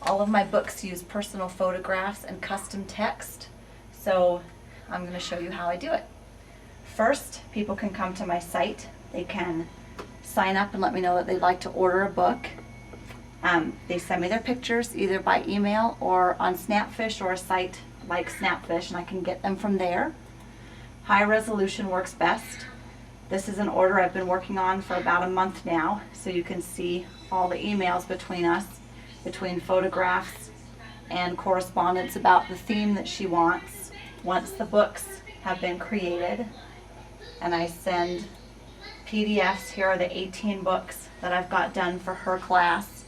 All of my books use personal photographs and custom text, so I'm going to show you how I do it. First, people can come to my site. They can sign up and let me know that they'd like to order a book. They send me their pictures either by email or on Snapfish or a site like Snapfish, and I can get them from there. High resolution works best. This is an order I've been working on for about a month now, so you can see all the emails between us, between photographs and correspondence about the theme that she wants. Once the books have been created, and I send PDFs. Here are the 18 books that I've got done for her class.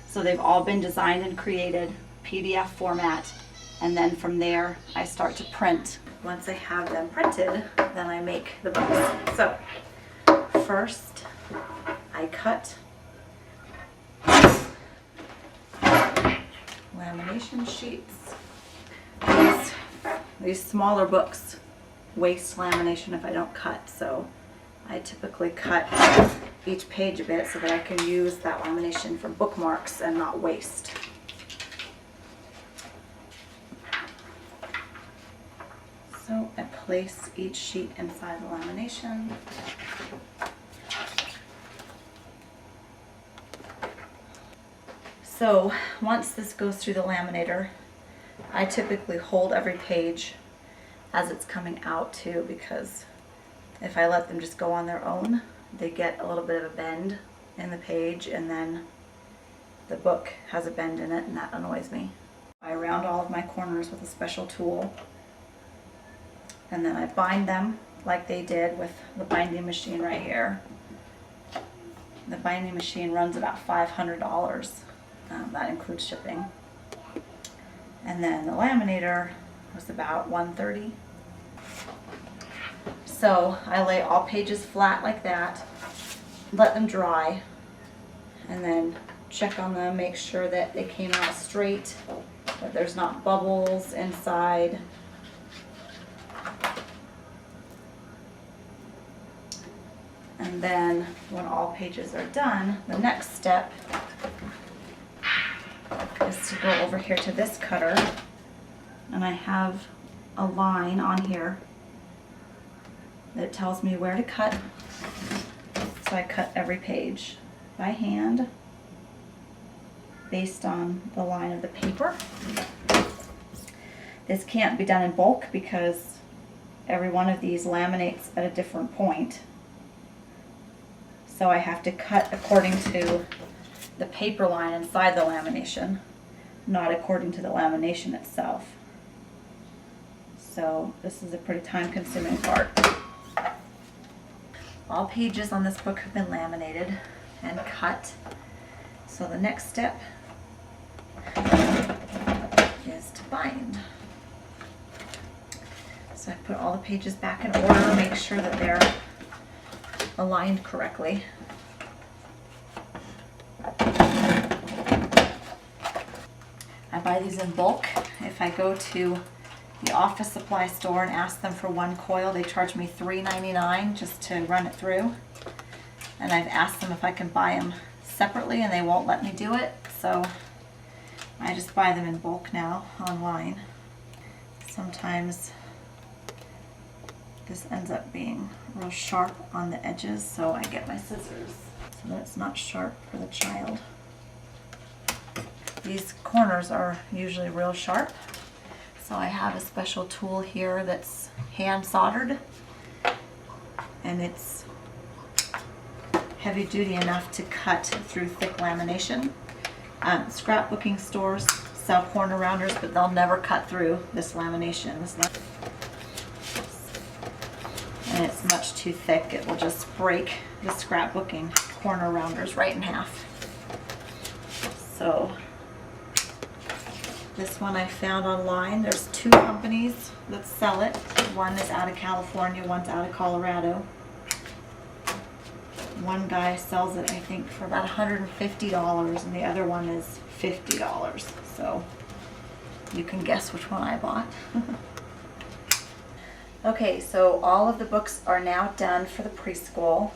So they've all been designed and created, PDF format, and then from there I start to print. Once I have them printed, then I make the books. So first I cut lamination sheets. These smaller books waste lamination if I don't cut, so I typically cut each page a bit so that I can use that lamination for bookmarks and not waste. So I place each sheet inside the lamination. So once this goes through the laminator, I typically hold every page as it's coming out too, because if I let them just go on their own, they get a little bit of a bend in the page, and then the book has a bend in it, and that annoys me. I round all of my corners with a special tool, and then I bind them like they did with the binding machine right here. The binding machine runs about $500. That includes shipping. And then the laminator was about $130. So I lay all pages flat like that, let them dry, and then check on them, make sure that they came out straight, that there's not bubbles inside. And then when all pages are done, the next step is to go over here to this cutter, and I have a line on here that tells me where to cut. So I cut every page by hand based on the line of the paper. This can't be done in bulk because every one of these laminates at a different point. So I have to cut according to the paper line inside the lamination, not according to the lamination itself. So this is a pretty time-consuming part. All pages on this book have been laminated and cut. So the next step is to bind. So I put all the pages back in order, make sure that they're aligned correctly. I buy these in bulk. If I go to the office supply store and ask them for one coil, they charge me $3.99 just to run it through. And I've asked them if I can buy them separately, and they won't let me do it, so I just buy them in bulk now online. Sometimes this ends up being real sharp on the edges, so I get my scissors so that it's not sharp for the child. These corners are usually real sharp, so I have a special tool here that's hand soldered, and it's heavy duty enough to cut through thick lamination. Scrapbooking stores sell corner rounders, but they'll never cut through this lamination. And it's much too thick. It will just break the scrapbooking corner rounders right in half. So this one I found online. There's two companies that sell it. One is out of California, one's out of Colorado. One guy sells it, I think, for about $150, and the other one is $50. So you can guess which one I bought. Okay, so all of the books are now done for the preschool.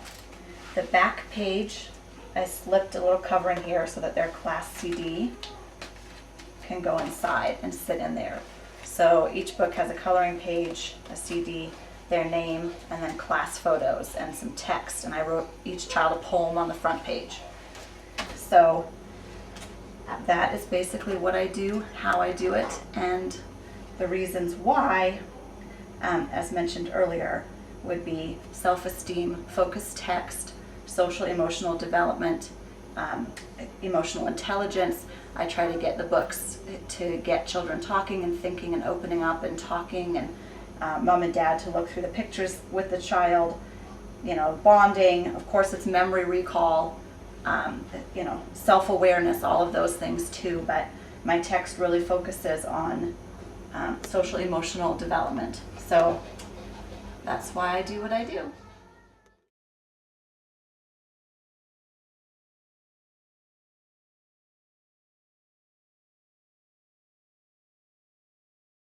The back page, I slipped a little covering here so that they're Class CD. can go inside and sit in there. So each book has a coloring page, a CD, their name, and then class photos and some text. And I wrote each child a poem on the front page. So that is basically what I do, how I do it, and the reasons why, as mentioned earlier, would be self-esteem, focused text, social emotional development, emotional intelligence. I try to get the books to get children talking and thinking and opening up and talking, and mom and dad to look through the pictures with the child, you know, bonding. Of course, it's memory recall, you know, self-awareness, all of those things too. But my text really focuses on social emotional development. So that's why I do what I do.